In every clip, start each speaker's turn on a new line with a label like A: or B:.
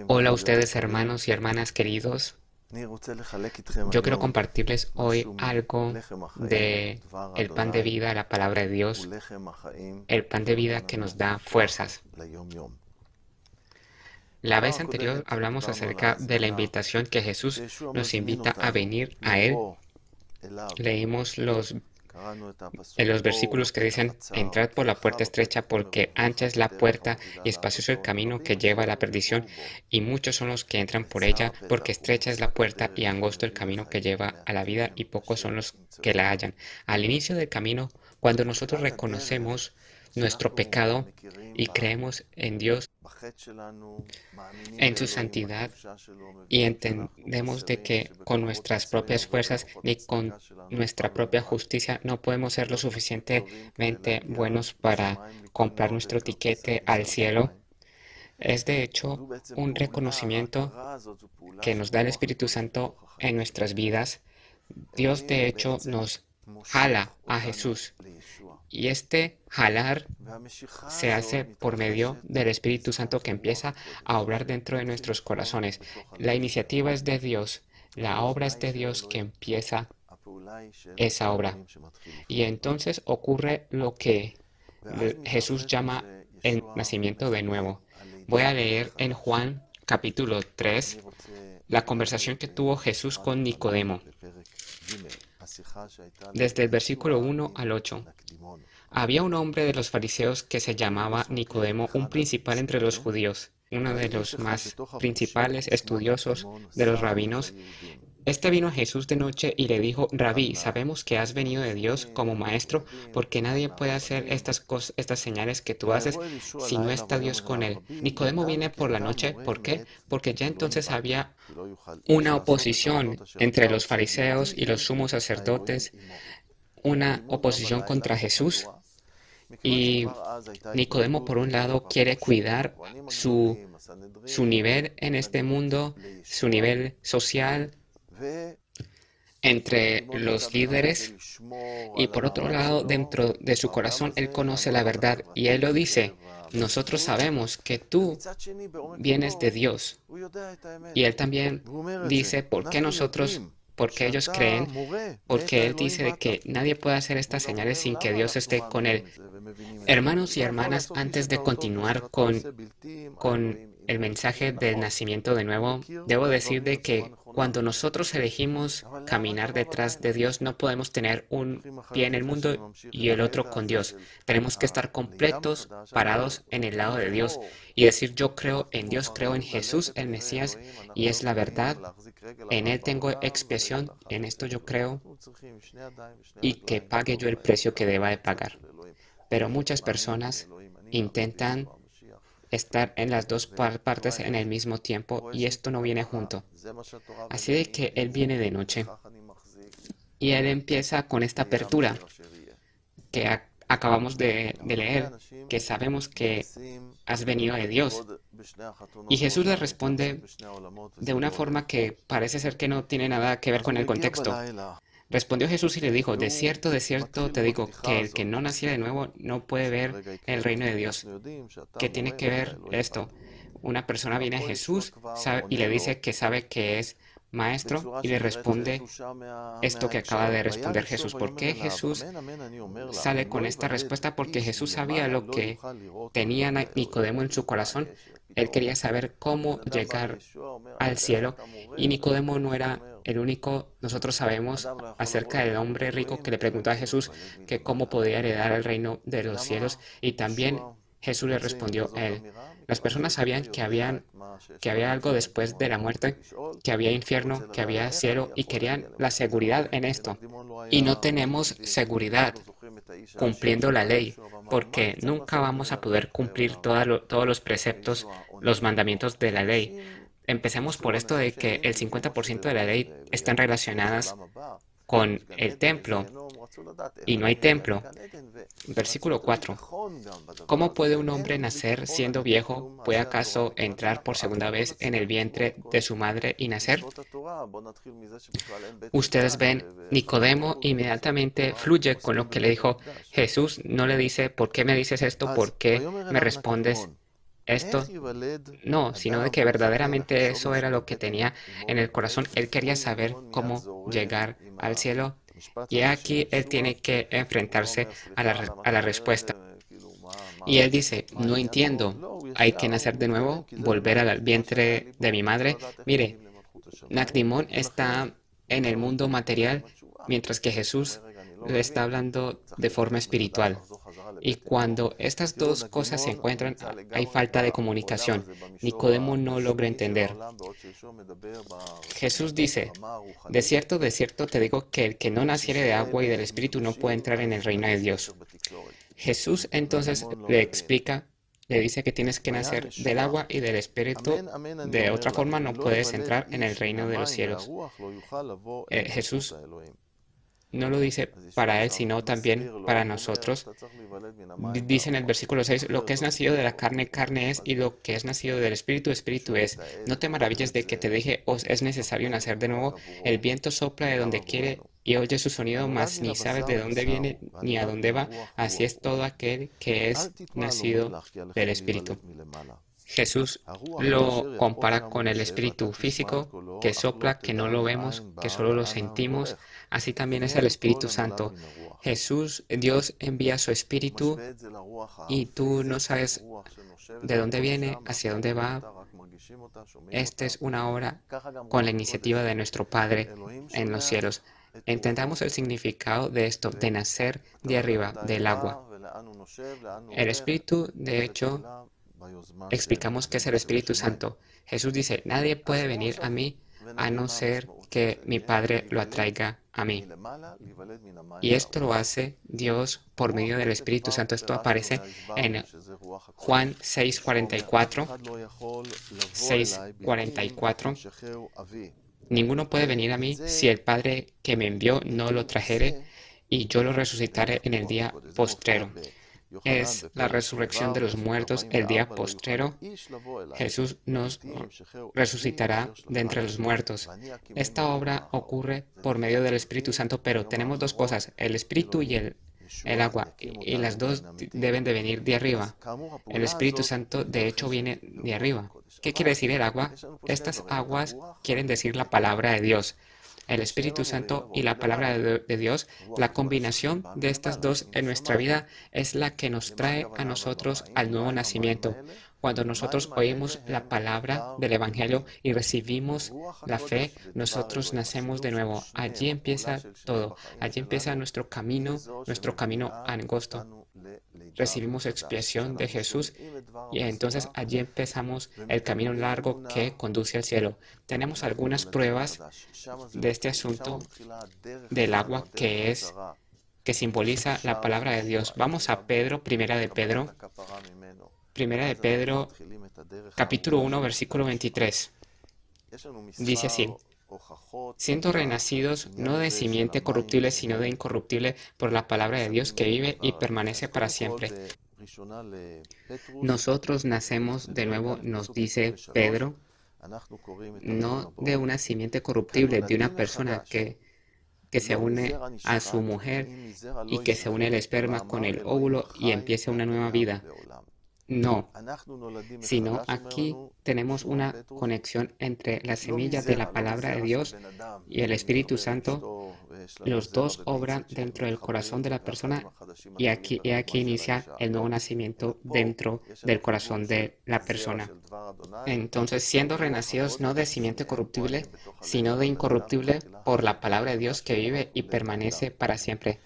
A: Hola a ustedes, hermanos y hermanas queridos. Yo quiero compartirles hoy algo de el pan de vida, la palabra de Dios, el pan de vida que nos da fuerzas. La vez anterior hablamos acerca de la invitación que Jesús nos invita a venir a Él. Leímos en los versículos que dicen: entrad por la puerta estrecha, porque ancha es la puerta y espacioso el camino que lleva a la perdición, y muchos son los que entran por ella, porque estrecha es la puerta y angosto el camino que lleva a la vida, y pocos son los que la hallan. Al inicio del camino, cuando nosotros reconocemos nuestro pecado y creemos en Dios, en su santidad, y entendemos de que con nuestras propias fuerzas ni con nuestra propia justicia no podemos ser lo suficientemente buenos para comprar nuestro tiquete al cielo. Es de hecho un reconocimiento que nos da el Espíritu Santo en nuestras vidas. Dios de hecho nos jala a Jesús, y este jalar se hace por medio del Espíritu Santo que empieza a obrar dentro de nuestros corazones. La iniciativa es de Dios, la obra es de Dios que empieza esa obra. Y entonces ocurre lo que Jesús llama el nacimiento de nuevo. Voy a leer en Juan capítulo 3 la conversación que tuvo Jesús con Nicodemo, desde el versículo 1 al 8. Había un hombre de los fariseos que se llamaba Nicodemo, un principal entre los judíos, uno de los más principales estudiosos de los rabinos. Este vino a Jesús de noche y le dijo: Rabí, sabemos que has venido de Dios como maestro, porque nadie puede hacer estas señales que tú haces si no está Dios con él. Nicodemo viene por la noche. ¿Por qué? Porque ya entonces había una oposición entre los fariseos y los sumos sacerdotes, una oposición contra Jesús. Y Nicodemo, por un lado, quiere cuidar su nivel en este mundo, su nivel social entre los líderes, y por otro lado, dentro de su corazón, él conoce la verdad y él lo dice: nosotros sabemos que tú vienes de Dios. Y él también dice: ¿por qué nosotros? Porque ellos creen, porque él dice de que nadie puede hacer estas señales sin que Dios esté con él. Hermanos y hermanas, antes de continuar con el mensaje del nacimiento de nuevo, debo decir de que cuando nosotros elegimos caminar detrás de Dios, no podemos tener un pie en el mundo y el otro con Dios. Tenemos que estar completos, parados en el lado de Dios y decir: yo creo en Dios, creo en Jesús, el Mesías, y es la verdad. En Él tengo expiación, en esto yo creo, y que pague yo el precio que deba de pagar. Pero muchas personas intentan estar en las dos partes en el mismo tiempo, y esto no viene junto. Así de que Él viene de noche y Él empieza con esta apertura que acabamos de leer, que sabemos que has venido de Dios. Y Jesús le responde de una forma que parece ser que no tiene nada que ver con el contexto. Respondió Jesús y le dijo: de cierto te digo, que el que no naciera de nuevo no puede ver el reino de Dios. ¿Qué tiene que ver esto? Una persona viene a Jesús y le dice que sabe que es maestro, y le responde esto que acaba de responder Jesús. ¿Por qué Jesús sale con esta respuesta? Porque Jesús sabía lo que tenía Nicodemo en su corazón. Él quería saber cómo llegar al cielo, y Nicodemo no era el único. Nosotros sabemos acerca del hombre rico que le preguntó a Jesús que cómo podía heredar el reino de los cielos, y también Jesús le respondió a él. Las personas sabían que había algo después de la muerte, que había infierno, que había cielo, y querían la seguridad en esto. Y no tenemos seguridad cumpliendo la ley, porque nunca vamos a poder cumplir todos los preceptos, los mandamientos de la ley. Empecemos por esto de que el 50% de la ley están relacionadas con el templo, y no hay templo. Versículo 4. ¿Cómo puede un hombre nacer siendo viejo? ¿Puede acaso entrar por segunda vez en el vientre de su madre y nacer? Ustedes ven, Nicodemo inmediatamente fluye con lo que le dijo Jesús. No le dice: ¿por qué me dices esto? ¿Por qué me respondes esto no, sino de que verdaderamente eso era lo que tenía en el corazón. Él quería saber cómo llegar al cielo. Y aquí él tiene que enfrentarse a la respuesta. Y él dice, no entiendo, hay que nacer de nuevo, volver al vientre de mi madre. Mire, Nacdimón está en el mundo material, mientras que Jesús le está hablando de forma espiritual. Y cuando estas dos cosas se encuentran, hay falta de comunicación. Nicodemo no logra entender. Jesús dice, de cierto te digo que el que no naciere de agua y del Espíritu no puede entrar en el reino de Dios. Jesús entonces le explica, le dice que tienes que nacer del agua y del Espíritu, de otra forma no puedes entrar en el reino de los cielos. Jesús no lo dice para él, sino también para nosotros. Dice en el versículo 6, lo que es nacido de la carne, carne es, y lo que es nacido del Espíritu, Espíritu es. No te maravilles de que te dije, os es necesario nacer de nuevo. El viento sopla de donde quiere y oye su sonido, mas ni sabes de dónde viene ni a dónde va. Así es todo aquel que es nacido del Espíritu. Jesús lo compara con el espíritu físico que sopla, que no lo vemos, que solo lo sentimos. Así también es el Espíritu Santo. Jesús, Dios envía su espíritu y tú no sabes de dónde viene, hacia dónde va. Esta es una obra con la iniciativa de nuestro Padre en los cielos. Entendamos el significado de esto, de nacer de arriba, del agua. El Espíritu, de hecho, explicamos que es el Espíritu Santo. Jesús dice, nadie puede venir a mí a no ser que mi Padre lo atraiga a mí. Y esto lo hace Dios por medio del Espíritu Santo. Esto aparece en Juan 6:44. 6:44. Ninguno puede venir a mí si el Padre que me envió no lo trajere, y yo lo resucitaré en el día postrero. Es la resurrección de los muertos el día postrero. Jesús nos resucitará de entre los muertos. Esta obra ocurre por medio del Espíritu Santo, pero tenemos dos cosas, el Espíritu y el agua, y las dos deben de venir de arriba. El Espíritu Santo, de hecho, viene de arriba. ¿Qué quiere decir el agua? Estas aguas quieren decir la palabra de Dios. El Espíritu Santo y la palabra de Dios, la combinación de estas dos en nuestra vida es la que nos trae a nosotros al nuevo nacimiento. Cuando nosotros oímos la palabra del Evangelio y recibimos la fe, nosotros nacemos de nuevo. Allí empieza todo. Allí empieza nuestro camino angosto. Recibimos expiación de Jesús y entonces allí empezamos el camino largo que conduce al cielo. Tenemos algunas pruebas de este asunto del agua que simboliza la palabra de Dios. Vamos a Pedro, Primera de Pedro, capítulo 1, versículo 23. Dice así, siendo renacidos no de simiente corruptible, sino de incorruptible por la palabra de Dios que vive y permanece para siempre. Nosotros nacemos de nuevo, nos dice Pedro, no de una simiente corruptible, de una persona que se une a su mujer y que se une el esperma con el óvulo y empieza una nueva vida. No, sino aquí tenemos una conexión entre la semilla de la palabra de Dios y el Espíritu Santo. Los dos obran dentro del corazón de la persona y aquí inicia el nuevo nacimiento dentro del corazón de la persona. Entonces, siendo renacidos no de simiente corruptible, sino de incorruptible por la palabra de Dios que vive y permanece para siempre.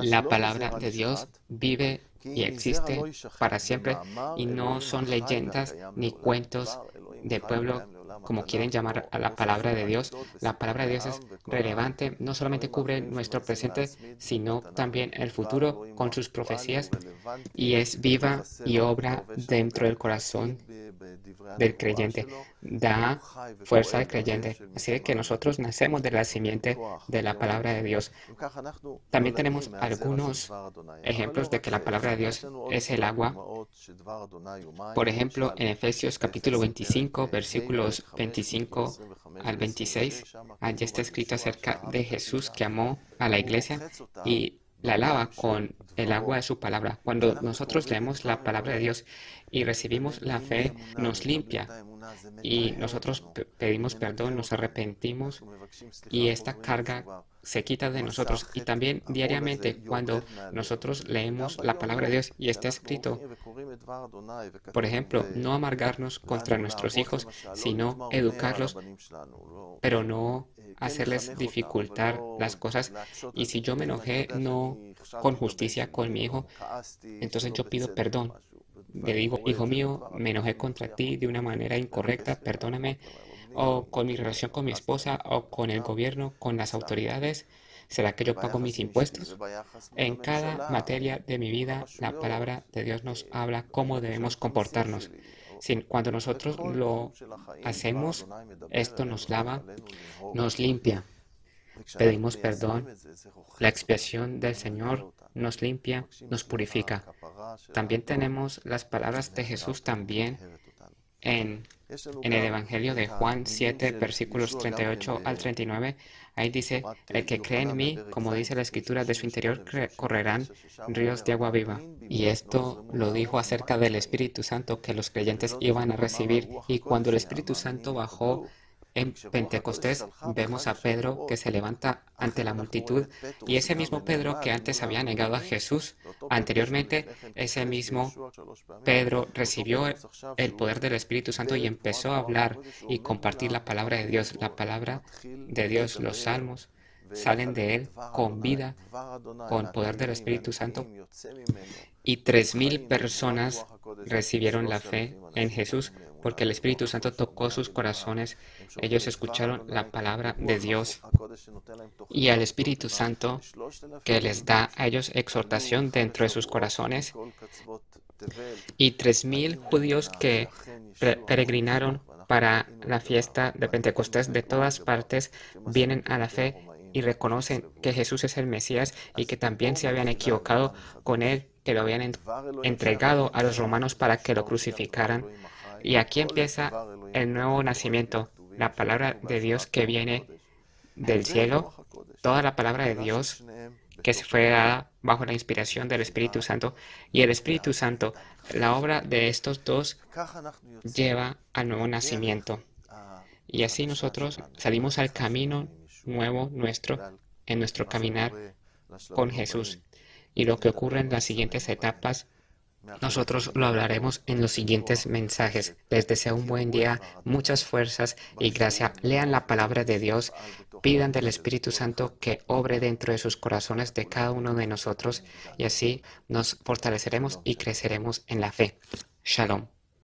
A: La palabra de Dios vive y existe para siempre y no son leyendas ni cuentos de pueblo como quieren llamar a la palabra de Dios. La palabra de Dios es relevante, no solamente cubre nuestro presente, sino también el futuro con sus profecías y es viva y obra dentro del corazón del creyente, da fuerza al creyente. Así que nosotros nacemos de la simiente de la palabra de Dios. También tenemos algunos ejemplos de que la palabra de Dios es el agua. Por ejemplo, en Efesios capítulo 25, versículos 25 al 26, allí está escrito acerca de Jesús que amó a la iglesia y la lava con el agua de su palabra. Cuando nosotros leemos la palabra de Dios y recibimos la fe, nos limpia y nosotros pedimos perdón, nos arrepentimos y esta carga se quita de nosotros. Y también diariamente cuando nosotros leemos la palabra de Dios y está escrito, por ejemplo, no amargarnos contra nuestros hijos, sino educarlos, pero no hacerles dificultar las cosas. Y si yo me enojé no con justicia con mi hijo, entonces yo pido perdón. Le digo, hijo mío, me enojé contra ti de una manera incorrecta, perdóname. O con mi relación con mi esposa, o con el gobierno, con las autoridades. ¿Será que yo pago mis impuestos? En cada materia de mi vida, la palabra de Dios nos habla cómo debemos comportarnos. Cuando nosotros lo hacemos, esto nos lava, nos limpia. Pedimos perdón. La expiación del Señor nos limpia, nos purifica. También tenemos las palabras de Jesús también en el Evangelio de Juan 7, versículos 38 al 39. Ahí dice, el que cree en mí, como dice la Escritura, de su interior correrán ríos de agua viva. Y esto lo dijo acerca del Espíritu Santo que los creyentes iban a recibir. Y cuando el Espíritu Santo bajó en Pentecostés, vemos a Pedro que se levanta ante la multitud y ese mismo Pedro que antes había negado a Jesús anteriormente, ese mismo Pedro recibió el poder del Espíritu Santo y empezó a hablar y compartir la palabra de Dios. La palabra de Dios, los salmos, salen de él con vida, con poder del Espíritu Santo. Y 3,000 personas recibieron la fe en Jesús porque el Espíritu Santo tocó sus corazones. Ellos escucharon la palabra de Dios y al Espíritu Santo que les da a ellos exhortación dentro de sus corazones. Y 3,000 judíos que peregrinaron para la fiesta de Pentecostés de todas partes vienen a la fe y reconocen que Jesús es el Mesías y que también se habían equivocado con él, que lo habían entregado a los romanos para que lo crucificaran. Y aquí empieza el nuevo nacimiento, la palabra de Dios que viene del cielo, toda la palabra de Dios que se fue dada bajo la inspiración del Espíritu Santo. Y el Espíritu Santo, la obra de estos dos, lleva al nuevo nacimiento. Y así nosotros salimos al camino nuevo nuestro, en nuestro caminar con Jesús. Y lo que ocurre en las siguientes etapas, nosotros lo hablaremos en los siguientes mensajes. Les deseo un buen día, muchas fuerzas y gracia. Lean la palabra de Dios, pidan del Espíritu Santo que obre dentro de sus corazones de cada uno de nosotros y así nos fortaleceremos y creceremos en la fe. Shalom.